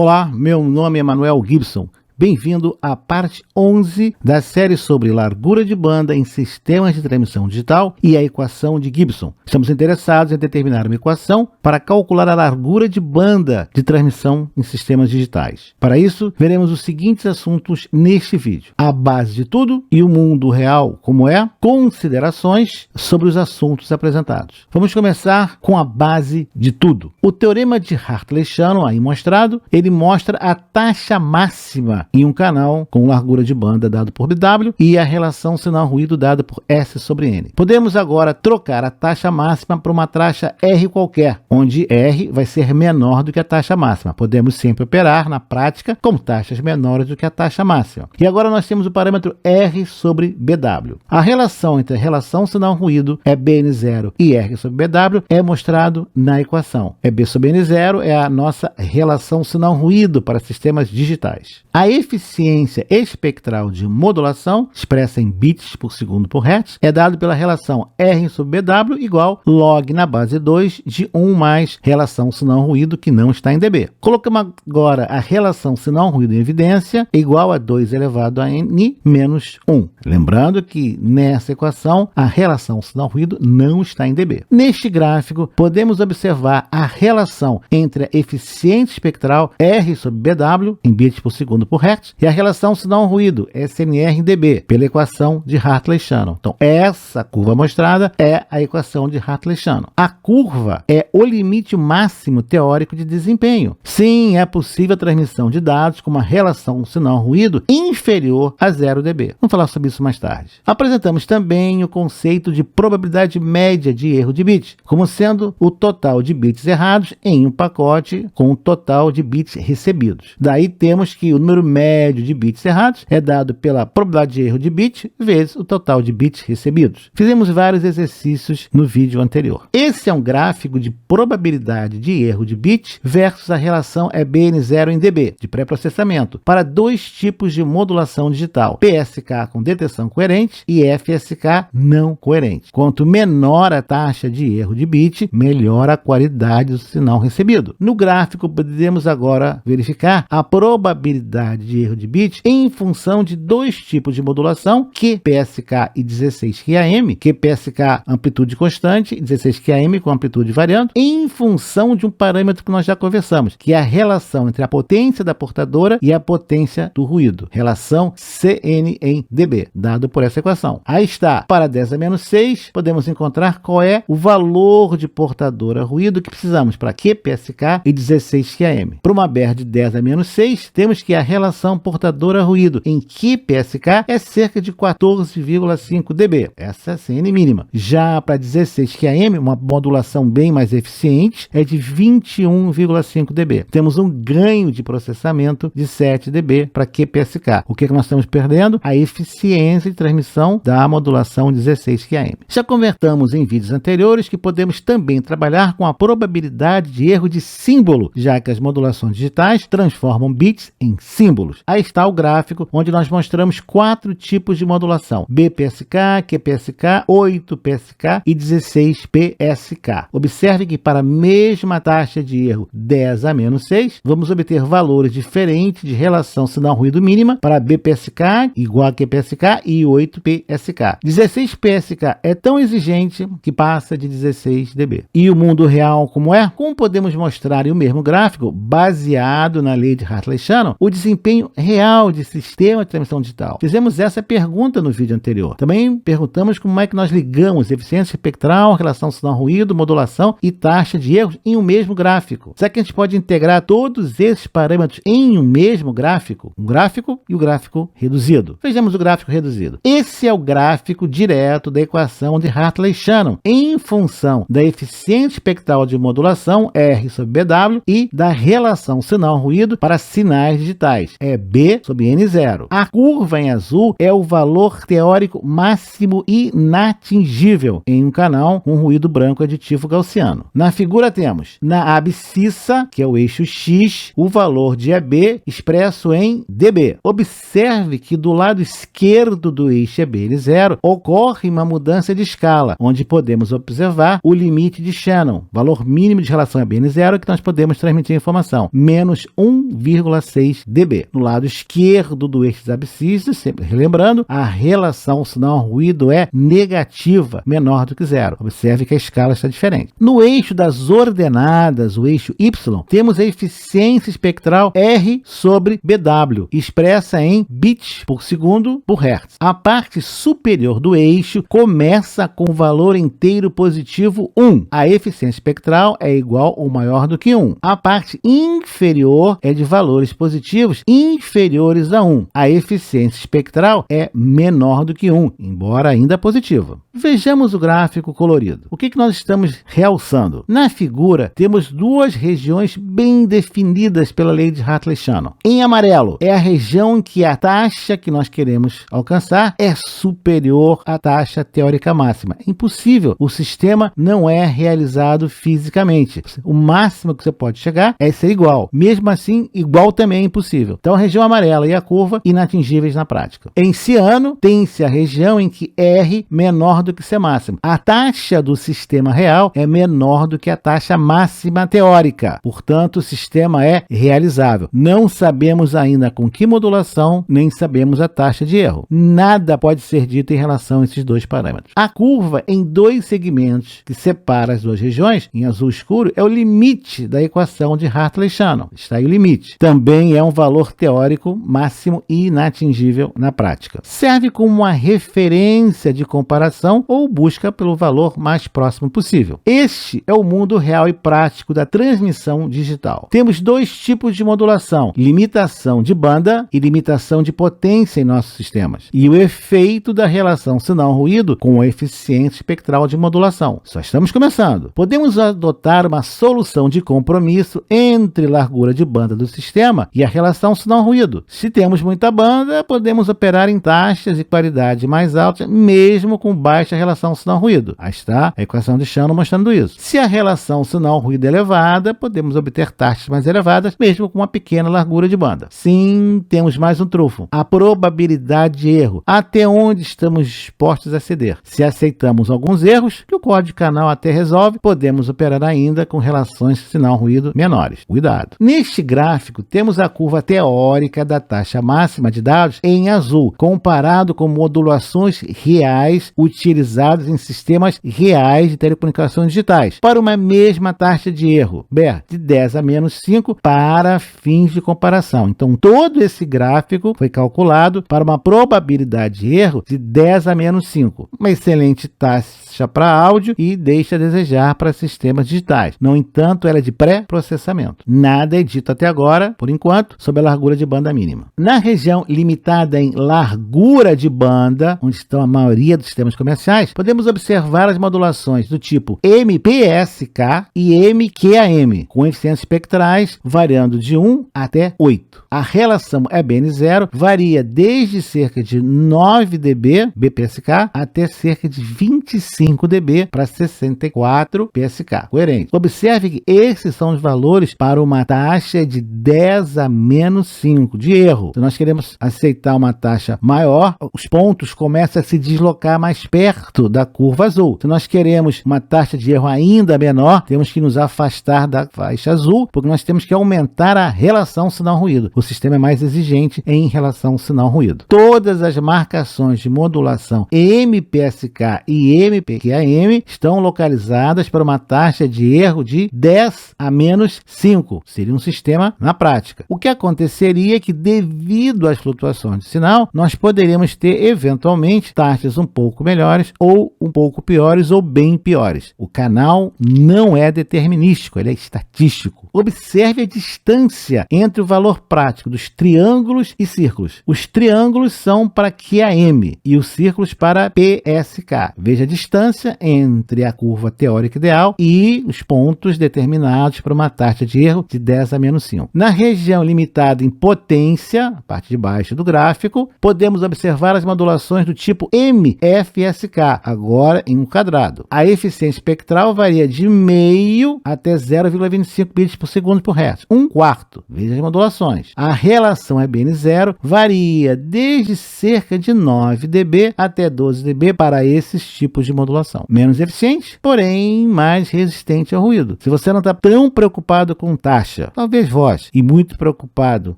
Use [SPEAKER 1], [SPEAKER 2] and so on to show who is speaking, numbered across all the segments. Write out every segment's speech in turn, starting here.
[SPEAKER 1] Olá, meu nome é Manuel Gibson. Bem-vindo à parte 11 da série sobre largura de banda em sistemas de transmissão digital e a equação de Gibson. Estamos interessados em determinar uma equação para calcular a largura de banda de transmissão em sistemas digitais. Para isso, veremos os seguintes assuntos neste vídeo: a base de tudo e o mundo real como é, considerações sobre os assuntos apresentados. Vamos começar com a base de tudo. O teorema de Hartley-Shannon, aí mostrado, ele mostra a taxa máxima em um canal com largura de banda dado por BW e a relação sinal-ruído dada por S sobre N. Podemos agora trocar a taxa máxima para uma taxa R qualquer, onde R vai ser menor do que a taxa máxima. Podemos sempre operar na prática com taxas menores do que a taxa máxima. E agora nós temos o parâmetro R sobre BW. A relação entre a relação sinal-ruído é BN0 e R sobre BW é mostrado na equação. B sobre N0 é a nossa relação sinal-ruído para sistemas digitais. A eficiência espectral de modulação, expressa em bits por segundo por hertz, é dado pela relação R sobre BW igual log na base 2 de 1 mais relação sinal-ruído que não está em dB. Colocamos agora a relação sinal-ruído em evidência igual a 2 elevado a N menos 1. Lembrando que nessa equação a relação sinal-ruído não está em dB. Neste gráfico podemos observar a relação entre a eficiência espectral R sobre BW em bits por segundo por hertz e a relação sinal-ruído SNR em dB pela equação de Hartley-Shannon. Então, essa curva mostrada é a equação de Hartley-Shannon. A curva é o limite máximo teórico de desempenho. Sim, é possível a transmissão de dados com uma relação sinal-ruído inferior a 0 dB. Vamos falar sobre isso mais tarde. Apresentamos também o conceito de probabilidade média de erro de bit, como sendo o total de bits errados em um pacote com o total de bits recebidos. Daí temos que o número médio de bits errados é dado pela probabilidade de erro de bit vezes o total de bits recebidos. Fizemos vários exercícios no vídeo anterior. Esse é um gráfico de probabilidade de erro de bit versus a relação BN0 em dB, de pré-processamento, para dois tipos de modulação digital, PSK com detecção coerente e FSK não coerente. Quanto menor a taxa de erro de bit, melhor a qualidade do sinal recebido. No gráfico, podemos agora verificar a probabilidade de erro de bit em função de dois tipos de modulação, QPSK e 16 QAM, QPSK amplitude constante e 16 QAM com amplitude variando, em função de um parâmetro que nós já conversamos, que é a relação entre a potência da portadora e a potência do ruído, relação CN em dB, dado por essa equação. Aí está, para 10 a menos 6, podemos encontrar qual é o valor de portadora ruído que precisamos para QPSK e 16 QAM. Para uma BER de 10 a menos 6, temos que a relação portadora-ruído em QPSK é cerca de 14,5 dB. Essa é a CN mínima. Já para 16 QAM, uma modulação bem mais eficiente é de 21,5 dB. Temos um ganho de processamento de 7 dB para QPSK. O que nós estamos perdendo? A eficiência de transmissão da modulação 16 QAM. Já convertamos em vídeos anteriores que podemos também trabalhar com a probabilidade de erro de símbolo, já que as modulações digitais transformam bits em símbolos. Aí está o gráfico onde nós mostramos 4 tipos de modulação: BPSK, QPSK, 8PSK e 16PSK. Observe que para a mesma taxa de erro 10 a menos 6, vamos obter valores diferentes de relação sinal-ruído mínima para BPSK igual a QPSK e 8PSK. 16PSK é tão exigente que passa de 16 dB. E o mundo real como é? Como podemos mostrar em o mesmo gráfico, baseado na lei de Hartley-Shannon, o desempenho real de sistema de transmissão digital. Fizemos essa pergunta no vídeo anterior. Também perguntamos como é que nós ligamos eficiência espectral, relação sinal-ruído, modulação e taxa de erros em um mesmo gráfico. Será que a gente pode integrar todos esses parâmetros em um mesmo gráfico? Um gráfico e o gráfico reduzido. Vejamos o gráfico reduzido. Esse é o gráfico direto da equação de Hartley-Shannon em função da eficiência espectral de modulação R sobre BW e da relação sinal-ruído para sinais digitais, é B sobre N0. A curva em azul é o valor teórico máximo inatingível em um canal com ruído branco aditivo gaussiano. Na figura temos, na abscissa, que é o eixo X, o valor de EB expresso em dB. Observe que do lado esquerdo do eixo EB-N0 ocorre uma mudança de escala, onde podemos observar o limite de Shannon, valor mínimo de relação EB-N0 que nós podemos transmitir informação, menos 1,6 dB. No lado esquerdo do eixo das abscissas, sempre relembrando, a relação sinal-ruído é negativa, menor do que zero. Observe que a escala está diferente. No eixo das ordenadas, o eixo Y, temos a eficiência espectral R sobre BW, expressa em bits por segundo por hertz. A parte superior do eixo começa com o valor inteiro positivo 1. A eficiência espectral é igual ou maior do que 1. A parte inferior é de valores positivos inferiores a 1. A eficiência espectral é menor do que 1, embora ainda positiva. Vejamos o gráfico colorido. O que nós estamos realçando? Na figura, temos duas regiões bem definidas pela lei de Hartley-Shannon. Em amarelo, é a região em que a taxa que nós queremos alcançar é superior à taxa teórica máxima. É impossível. O sistema não é realizado fisicamente. O máximo que você pode chegar é ser igual. Mesmo assim, igual também é impossível. Então, a região amarela e a curva inatingíveis na prática. Em ciano, tem-se a região em que R menor do que C máximo. A taxa do sistema real é menor do que a taxa máxima teórica. Portanto, o sistema é realizável. Não sabemos ainda com que modulação, nem sabemos a taxa de erro. Nada pode ser dito em relação a esses dois parâmetros. A curva em dois segmentos que separa as duas regiões, em azul escuro, é o limite da equação de Hartley-Shannon. Está aí o limite. Também é um valor teórico máximo e inatingível na prática. Serve como uma referência de comparação ou busca pelo valor mais próximo possível. Este é o mundo real e prático da transmissão digital. Temos dois tipos de modulação: limitação de banda e limitação de potência em nossos sistemas, e o efeito da relação sinal-ruído com a eficiência espectral de modulação. Só estamos começando. Podemos adotar uma solução de compromisso entre largura de banda do sistema e a relação sinal-ruído. Se temos muita banda, podemos operar em taxas e qualidade mais altas, mesmo com baixa relação sinal-ruído. Aí está a equação de Shannon mostrando isso. Se a relação sinal-ruído é elevada, podemos obter taxas mais elevadas, mesmo com uma pequena largura de banda. Sim, temos mais um trunfo: a probabilidade de erro, até onde estamos dispostos a ceder. Se aceitamos alguns erros, que o código de canal até resolve, podemos operar ainda com relações sinal-ruído menores. Cuidado! Neste gráfico, temos a curva teórica da taxa máxima de dados em azul, comparado com modulações reais utilizadas em sistemas reais de telecomunicações digitais, para uma mesma taxa de erro, BER, de 10 a menos 5, para fins de comparação. Então, todo esse gráfico foi calculado para uma probabilidade de erro de 10 a menos 5. Uma excelente taxa para áudio e deixa a desejar para sistemas digitais. No entanto, ela é de pré-processamento. Nada é dito até agora, por enquanto, sobre a largura de banda mínima. Na região limitada em largura de banda, onde estão a maioria dos sistemas comerciais, podemos observar as modulações do tipo MPSK e MQAM, com eficiências espectrais variando de 1 até 8. A relação EBN0 varia desde cerca de 9 dB BPSK até cerca de 25 dB para 64 PSK. Coerente. Observe que esses são os valores para uma taxa de 10 a menos 5 de erro. Se nós queremos aceitar uma taxa maior, os pontos começam a se deslocar mais perto da curva azul. Se nós queremos uma taxa de erro ainda menor, temos que nos afastar da faixa azul, porque nós temos que aumentar a relação sinal-ruído. O sistema é mais exigente em relação sinal-ruído. Todas as marcações de modulação MPSK e MPQAM estão localizadas para uma taxa de erro de 10 a menos 5. Seria um sistema na prática. O que aconteceria é que, devido às flutuações de sinal, nós poderíamos ter, eventualmente, taxas um pouco melhores ou um pouco piores ou bem piores. O canal não é determinístico, ele é estatístico. Observe a distância entre o valor prático dos triângulos e círculos. Os triângulos são para QAM e os círculos para PSK. Veja a distância distância entre a curva teórica ideal e os pontos determinados para uma taxa de erro de 10 a menos 5. Na região limitada em potência, a parte de baixo do gráfico, podemos observar as modulações do tipo MFSK, agora em um quadrado. A eficiência espectral varia de meio até 0,25 bits por segundo por hertz, 1/4. Veja as modulações. A relação RBN0 varia desde cerca de 9 dB até 12 dB para esses tipos de modulação. Menos eficiente, porém mais resistente ao ruído. Se você não está tão preocupado com taxa, talvez voz, e muito preocupado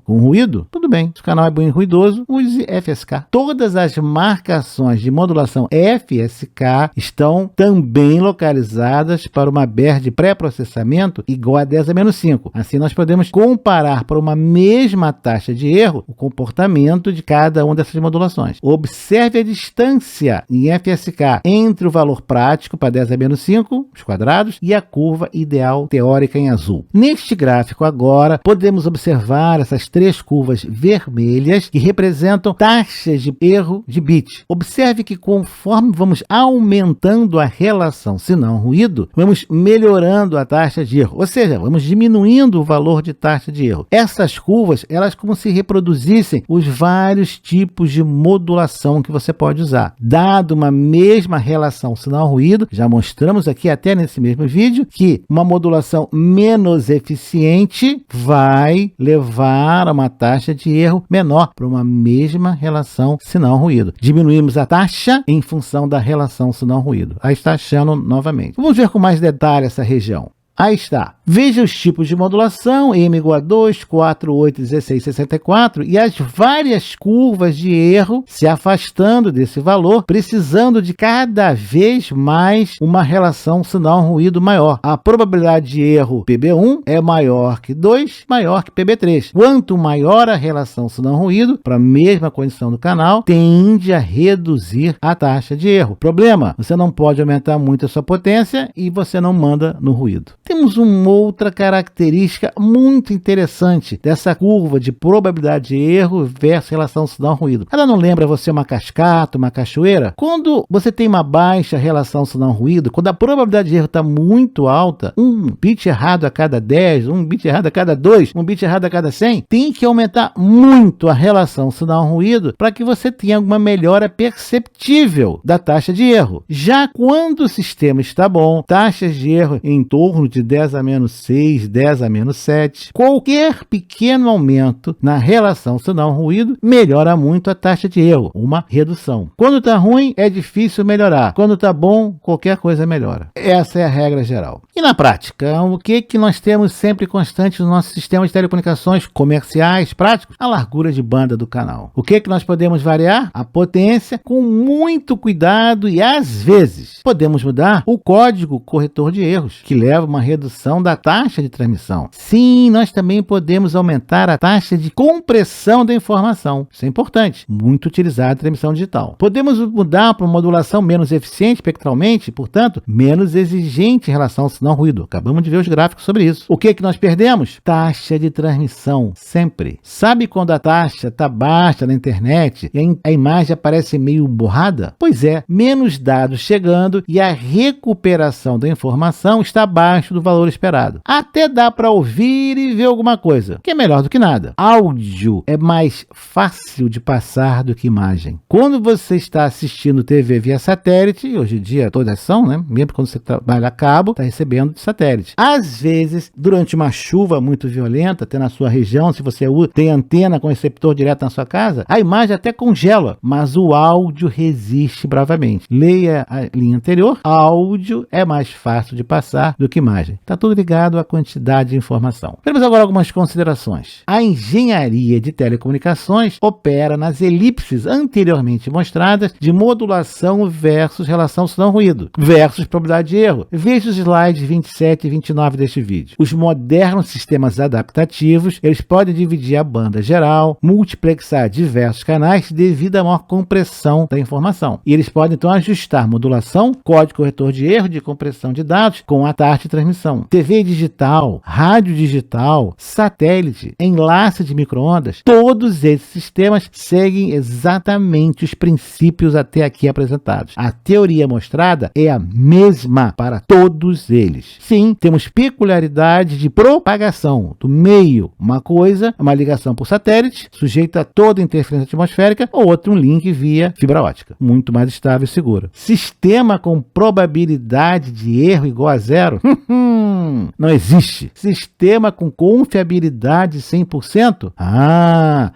[SPEAKER 1] com ruído, tudo bem. Se o canal é bem ruidoso, use FSK. Todas as marcações de modulação FSK estão também localizadas para uma BER de pré-processamento igual a 10 a menos 5. Assim, nós podemos comparar para uma mesma taxa de erro o comportamento de cada uma dessas modulações. Observe a distância em FSK entre o valor prático para 10 a menos 5, os quadrados, e a curva ideal teórica em azul. Neste gráfico agora, podemos observar essas três curvas vermelhas que representam taxas de erro de bit. Observe que conforme vamos aumentando a relação sinal-ruído, vamos melhorando a taxa de erro, ou seja, vamos diminuindo o valor de taxa de erro. Essas curvas, elas como se reproduzissem os vários tipos de modulação que você pode usar. Dado uma mesma relação sinal-ruído, já mostramos aqui até nesse mesmo vídeo que uma modulação menos eficiente vai levar a uma taxa de erro menor para uma mesma relação sinal-ruído. Diminuímos a taxa em função da relação sinal-ruído. Aí está achando novamente. Vamos ver com mais detalhe essa região. Aí está. Veja os tipos de modulação, M igual a 2, 4, 8, 16, 64 e as várias curvas de erro se afastando desse valor, precisando de cada vez mais uma relação sinal-ruído maior. A probabilidade de erro PB1 é maior que 2, maior que PB3. Quanto maior a relação sinal-ruído, para a mesma condição do canal, tende a reduzir a taxa de erro. Problema, você não pode aumentar muito a sua potência e você não manda no ruído. Temos uma outra característica muito interessante dessa curva de probabilidade de erro versus relação sinal-ruído. Ela não lembra você uma cascata, uma cachoeira? Quando você tem uma baixa relação sinal-ruído, quando a probabilidade de erro está muito alta, um bit errado a cada 10, um bit errado a cada 2, um bit errado a cada 100, tem que aumentar muito a relação sinal-ruído para que você tenha alguma melhora perceptível da taxa de erro. Já quando o sistema está bom, taxas de erro em torno de 10 a menos 6, 10 a menos 7, qualquer pequeno aumento na relação sinal-ruído melhora muito a taxa de erro, uma redução. Quando está ruim, é difícil melhorar. Quando está bom, qualquer coisa melhora. Essa é a regra geral. E na prática, o que nós temos sempre constante no nosso sistema de telecomunicações comerciais práticos? A largura de banda do canal. O que nós podemos variar? A potência com muito cuidado e, às vezes, podemos mudar o código corretor de erros, que leva a uma redução da taxa de transmissão. Sim, nós também podemos aumentar a taxa de compressão da informação. Isso é importante, muito utilizado em transmissão digital. Podemos mudar para uma modulação menos eficiente espectralmente, portanto, menos exigente em relação ao sinal-ruído. Acabamos de ver os gráficos sobre isso. O que nós perdemos? Taxa de transmissão, sempre. Sabe quando a taxa está baixa na internet e a imagem aparece meio borrada? Pois é, menos dados chegando e a recuperação da informação está abaixo do valor esperado. Até dá para ouvir e ver alguma coisa, que é melhor do que nada. Áudio é mais fácil de passar do que imagem. Quando você está assistindo TV via satélite, hoje em dia todas são, né? Mesmo quando você trabalha a cabo, está recebendo de satélite. Às vezes, durante uma chuva muito violenta, até na sua região, se você tem antena com receptor direto na sua casa, a imagem até congela, mas o áudio resiste bravamente. Leia a linha anterior, áudio é mais fácil de passar do que imagem. Está tudo ligado à quantidade de informação. Temos agora algumas considerações. A engenharia de telecomunicações opera nas elipses anteriormente mostradas de modulação versus relação sinal-ruído versus probabilidade de erro. Veja os slides 27 e 29 deste vídeo. Os modernos sistemas adaptativos, eles podem dividir a banda geral, multiplexar diversos canais devido à maior compressão da informação. E eles podem então ajustar modulação, código corretor de erro de compressão de dados com a taxa de transmissão. TV TV digital, rádio digital, satélite, enlace de micro-ondas, todos esses sistemas seguem exatamente os princípios até aqui apresentados. A teoria mostrada é a mesma para todos eles. Sim, temos peculiaridades de propagação do meio. Uma coisa é uma ligação por satélite, sujeita a toda interferência atmosférica, ou outro um link via fibra ótica, muito mais estável e seguro. Sistema com probabilidade de erro igual a zero? Não existe. Sistema com confiabilidade 100%?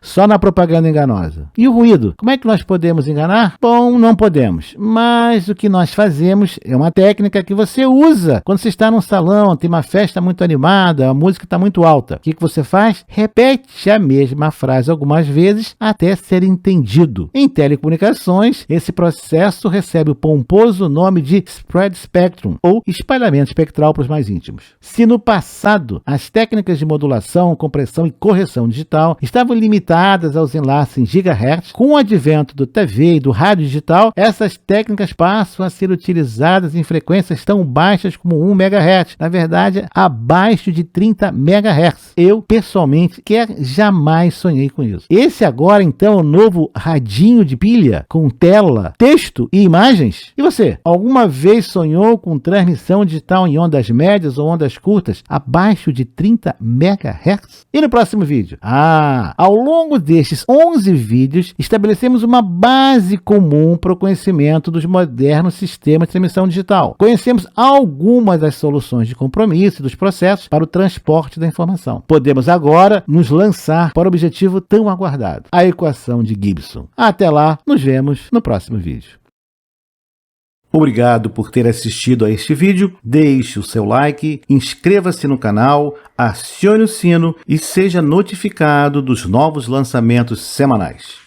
[SPEAKER 1] Só na propaganda enganosa. E o ruído? Como é que nós podemos enganar? Bom, não podemos. Mas o que nós fazemos é uma técnica que você usa quando você está num salão, tem uma festa muito animada, a música está muito alta. O que você faz? Repete a mesma frase algumas vezes até ser entendido. Em telecomunicações, esse processo recebe o pomposo nome de spread spectrum, ou espalhamento espectral para os mais íntimos. Se no passado as técnicas de modulação, compressão e correção digital estavam limitadas aos enlaces em gigahertz, com o advento do TV e do rádio digital, essas técnicas passam a ser utilizadas em frequências tão baixas como 1 MHz, na verdade, abaixo de 30 MHz. Eu, pessoalmente, jamais sonhei com isso. Esse agora, então, é o novo radinho de pilha, com tela, texto e imagens? E você, alguma vez sonhou com transmissão digital em ondas médias ou ondas curtas abaixo de 30 MHz? E no próximo vídeo? Ao longo destes 11 vídeos, estabelecemos uma base comum para o conhecimento dos modernos sistemas de transmissão digital. Conhecemos algumas das soluções de compromisso e dos processos para o transporte da informação. Podemos agora nos lançar para o objetivo tão aguardado, a equação de Gibson. Até lá, nos vemos no próximo vídeo. Obrigado por ter assistido a este vídeo, deixe o seu like, inscreva-se no canal, acione o sino e seja notificado dos novos lançamentos semanais.